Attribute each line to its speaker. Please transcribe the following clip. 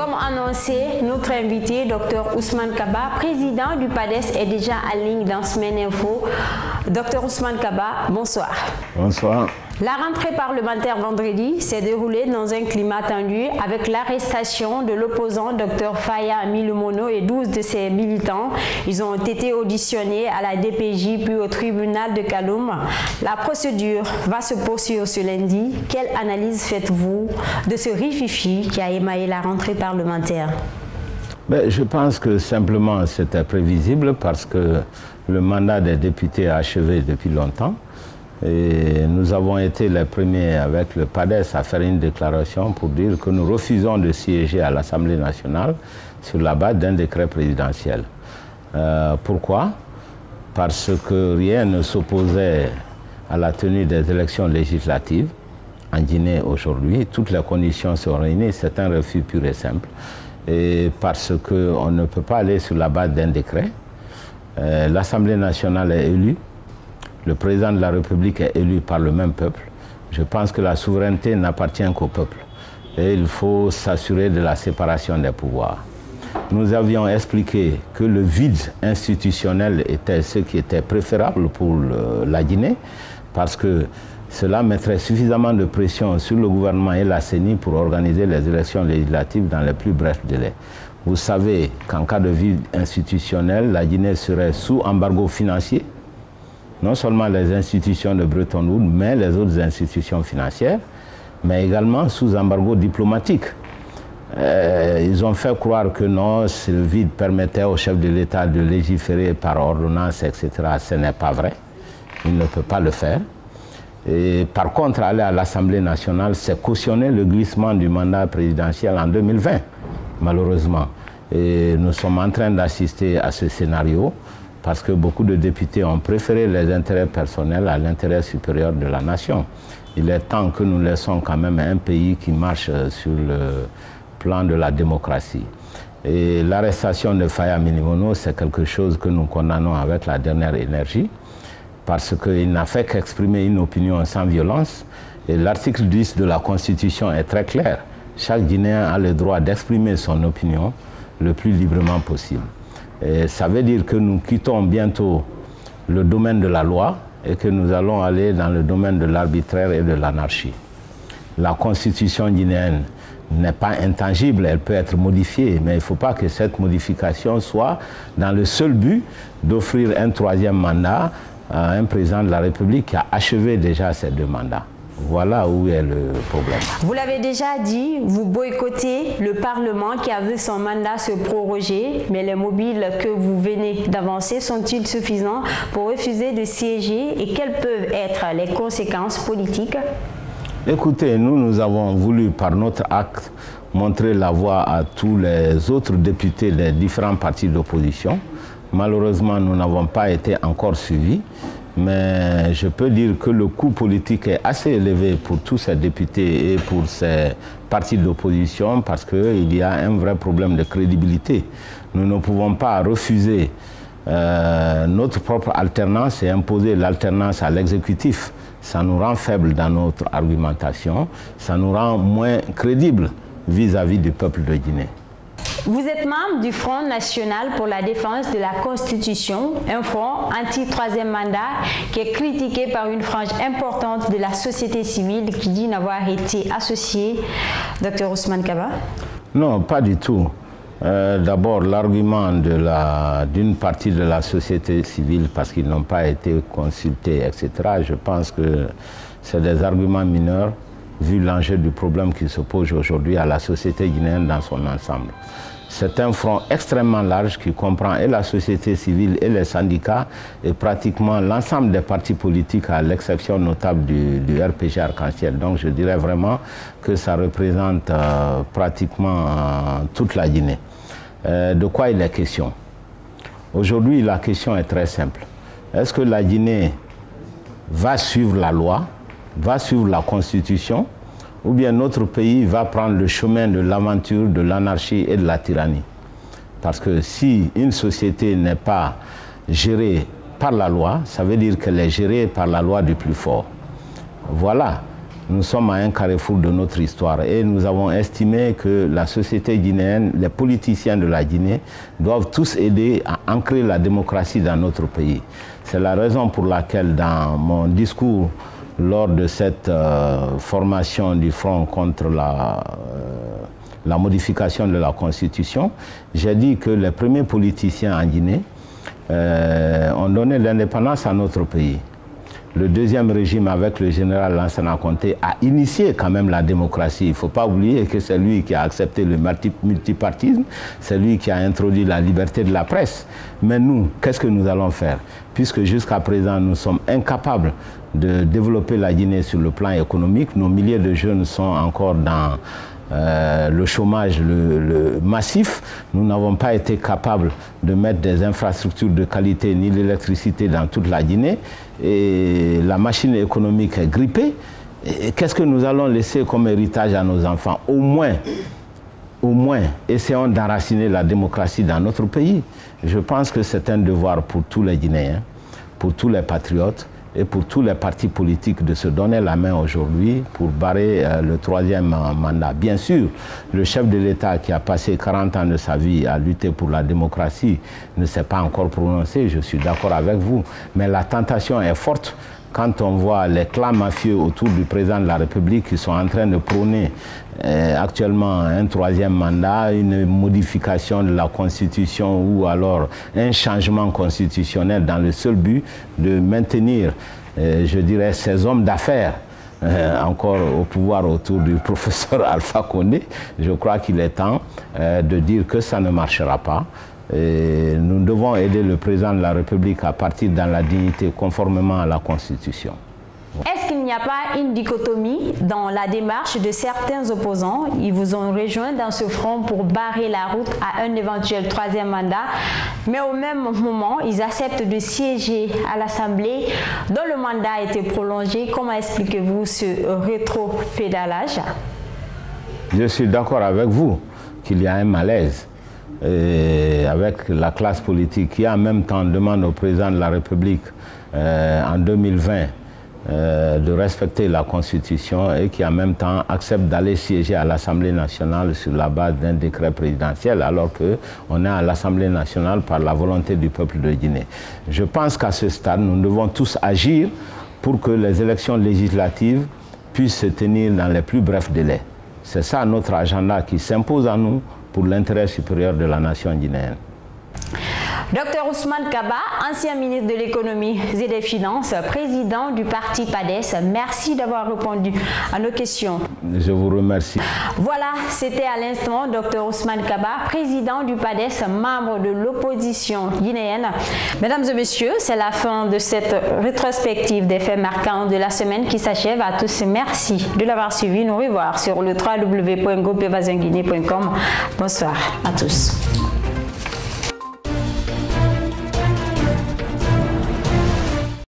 Speaker 1: Comme annoncé, notre invité, Dr Ousmane Kaba, président du PADES, est déjà en ligne dans Semaine Info. Dr Ousmane Kaba, bonsoir.
Speaker 2: Bonsoir.
Speaker 1: La rentrée parlementaire vendredi s'est déroulée dans un climat tendu avec l'arrestation de l'opposant Dr Faya Milumono et 12 de ses militants. Ils ont été auditionnés à la DPJ puis au tribunal de Kaloum. La procédure va se poursuivre ce lundi. Quelle analyse faites-vous de ce rififi qui a émaillé la rentrée parlementaire?
Speaker 2: Je pense que simplement c'était prévisible parce que le mandat des députés est achevé depuis longtemps. Et nous avons été les premiers avec le PADES à faire une déclaration pour dire que nous refusons de siéger à l'Assemblée nationale sur la base d'un décret présidentiel. Pourquoi? Parce que rien ne s'opposait à la tenue des élections législatives en Guinée aujourd'hui. Toutes les conditions sont réunies, c'est un refus pur et simple. Et parce qu'on ne peut pas aller sur la base d'un décret. L'Assemblée nationale est élue. Le président de la République est élu par le même peuple. Je pense que la souveraineté n'appartient qu'au peuple. Et il faut s'assurer de la séparation des pouvoirs. Nous avions expliqué que le vide institutionnel était ce qui était préférable pour la Guinée, parce que cela mettrait suffisamment de pression sur le gouvernement et la CENI pour organiser les élections législatives dans les plus brefs délais. Vous savez qu'en cas de vide institutionnel, la Guinée serait sous embargo financier. Non seulement les institutions de Bretton Woods, mais les autres institutions financières, mais également sous embargo diplomatique. Ils ont fait croire que non, ce vide permettait au chef de l'État de légiférer par ordonnance, etc. Ce n'est pas vrai. Il ne peut pas le faire. Et par contre, aller à l'Assemblée nationale, c'est cautionner le glissement du mandat présidentiel en 2020, malheureusement. Et nous sommes en train d'assister à ce scénario, parce que beaucoup de députés ont préféré les intérêts personnels à l'intérêt supérieur de la nation. Il est temps que nous laissons quand même un pays qui marche sur le plan de la démocratie. Et l'arrestation de Faya Milumono, c'est quelque chose que nous condamnons avec la dernière énergie, parce qu'il n'a fait qu'exprimer une opinion sans violence. Et l'article 10 de la Constitution est très clair. Chaque Guinéen a le droit d'exprimer son opinion le plus librement possible. Et ça veut dire que nous quittons bientôt le domaine de la loi et que nous allons aller dans le domaine de l'arbitraire et de l'anarchie. La constitution guinéenne n'est pas intangible, elle peut être modifiée, mais il ne faut pas que cette modification soit dans le seul but d'offrir un troisième mandat à un président de la République qui a achevé déjà ses 2 mandats. Voilà où est le problème.
Speaker 1: Vous l'avez déjà dit, vous boycottez le Parlement qui a vu son mandat se proroger, mais les mobiles que vous venez d'avancer sont-ils suffisants pour refuser de siéger et quelles peuvent être les conséquences politiques?
Speaker 2: Écoutez, nous avons voulu par notre acte montrer la voie à tous les autres députés des différents partis d'opposition. Malheureusement, nous n'avons pas été encore suivis. Mais je peux dire que le coût politique est assez élevé pour tous ces députés et pour ces partis d'opposition parce qu'il y a un vrai problème de crédibilité. Nous ne pouvons pas refuser notre propre alternance et imposer l'alternance à l'exécutif. Ça nous rend faibles dans notre argumentation, ça nous rend moins crédibles vis-à-vis du peuple de Guinée.
Speaker 1: Vous êtes membre du Front national pour la défense de la Constitution, un front anti-troisième mandat qui est critiqué par une frange importante de la société civile qui dit n'avoir été associée. Dr Ousmane Kaba? Non,
Speaker 2: pas du tout. D'abord, l'argument d'une partie de la société civile parce qu'ils n'ont pas été consultés, etc., je pense que c'est des arguments mineurs vu l'enjeu du problème qui se pose aujourd'hui à la société guinéenne dans son ensemble. C'est un front extrêmement large qui comprend et la société civile et les syndicats et pratiquement l'ensemble des partis politiques à l'exception notable du RPG Arc-en-Ciel. Donc je dirais vraiment que ça représente pratiquement toute la Guinée. De quoi il est question? Aujourd'hui, la question est très simple. Est-ce que la Guinée va suivre la loi, va suivre la Constitution, ou bien notre pays va prendre le chemin de l'aventure, de l'anarchie et de la tyrannie? Parce que si une société n'est pas gérée par la loi, ça veut dire qu'elle est gérée par la loi du plus fort. Voilà Nous sommes à un carrefour de notre histoire et nous avons estimé que la société guinéenne, les politiciens de la Guinée doivent tous aider à ancrer la démocratie dans notre pays. C'est la raison pour laquelle dans mon discours lors de cette formation du Front contre la modification de la Constitution, j'ai dit que les premiers politiciens en Guinée ont donné l'indépendance à notre pays. Le deuxième régime avec le général Lansana Conté a initié quand même la démocratie. Il ne faut pas oublier que c'est lui qui a accepté le multipartisme, c'est lui qui a introduit la liberté de la presse. Mais nous, qu'est-ce que nous allons faire? Puisque jusqu'à présent, nous sommes incapables de développer la Guinée sur le plan économique, nos milliers de jeunes sont encore dans le chômage massif. Nous n'avons pas été capables de mettre des infrastructures de qualité ni l'électricité dans toute la Guinée et la machine économique est grippée. Qu'est-ce que nous allons laisser comme héritage à nos enfants? Au moins, essayons d'enraciner la démocratie dans notre pays. Je pense que c'est un devoir pour tous les Guinéens, pour tous les patriotes et pour tous les partis politiques de se donner la main aujourd'hui pour barrer le troisième mandat. Bien sûr, le chef de l'État qui a passé 40 ans de sa vie à lutter pour la démocratie ne s'est pas encore prononcé, je suis d'accord avec vous, mais la tentation est forte quand on voit les clans mafieux autour du président de la République qui sont en train de prôner actuellement un troisième mandat, une modification de la Constitution ou alors un changement constitutionnel dans le seul but de maintenir, je dirais, ces hommes d'affaires encore au pouvoir autour du professeur Alpha Condé. Je crois qu'il est temps de dire que ça ne marchera pas. Et nous devons aider le président de la République à partir dans la dignité conformément à la Constitution.
Speaker 1: Est-ce qu'il n'y a pas une dichotomie dans la démarche de certains opposants? Ils vous ont rejoint dans ce front pour barrer la route à un éventuel troisième mandat, mais au même moment, ils acceptent de siéger à l'Assemblée dont le mandat a été prolongé. Comment expliquez-vous ce rétropédalage?
Speaker 2: Je suis d'accord avec vous qu'il y a un malaise. Et avec la classe politique qui en même temps demande au président de la République en 2020 de respecter la Constitution et qui en même temps accepte d'aller siéger à l'Assemblée nationale sur la base d'un décret présidentiel alors qu'on est à l'Assemblée nationale par la volonté du peuple de Guinée. Je pense qu'à ce stade, nous devons tous agir pour que les élections législatives puissent se tenir dans les plus brefs délais. C'est ça notre agenda qui s'impose à nous pour l'intérêt supérieur de la nation guinéenne.
Speaker 1: Dr Ousmane Kaba, ancien ministre de l'économie et des finances, président du parti PADES, merci d'avoir répondu à nos questions.
Speaker 2: Je vous remercie.
Speaker 1: Voilà, c'était à l'instant Dr Ousmane Kaba, président du PADES, membre de l'opposition guinéenne. Mesdames et messieurs, c'est la fin de cette rétrospective des faits marquants de la semaine qui s'achève. À tous, merci de l'avoir suivi. Nous revoir sur le www.gopevazanguiné.com. Bonsoir à tous.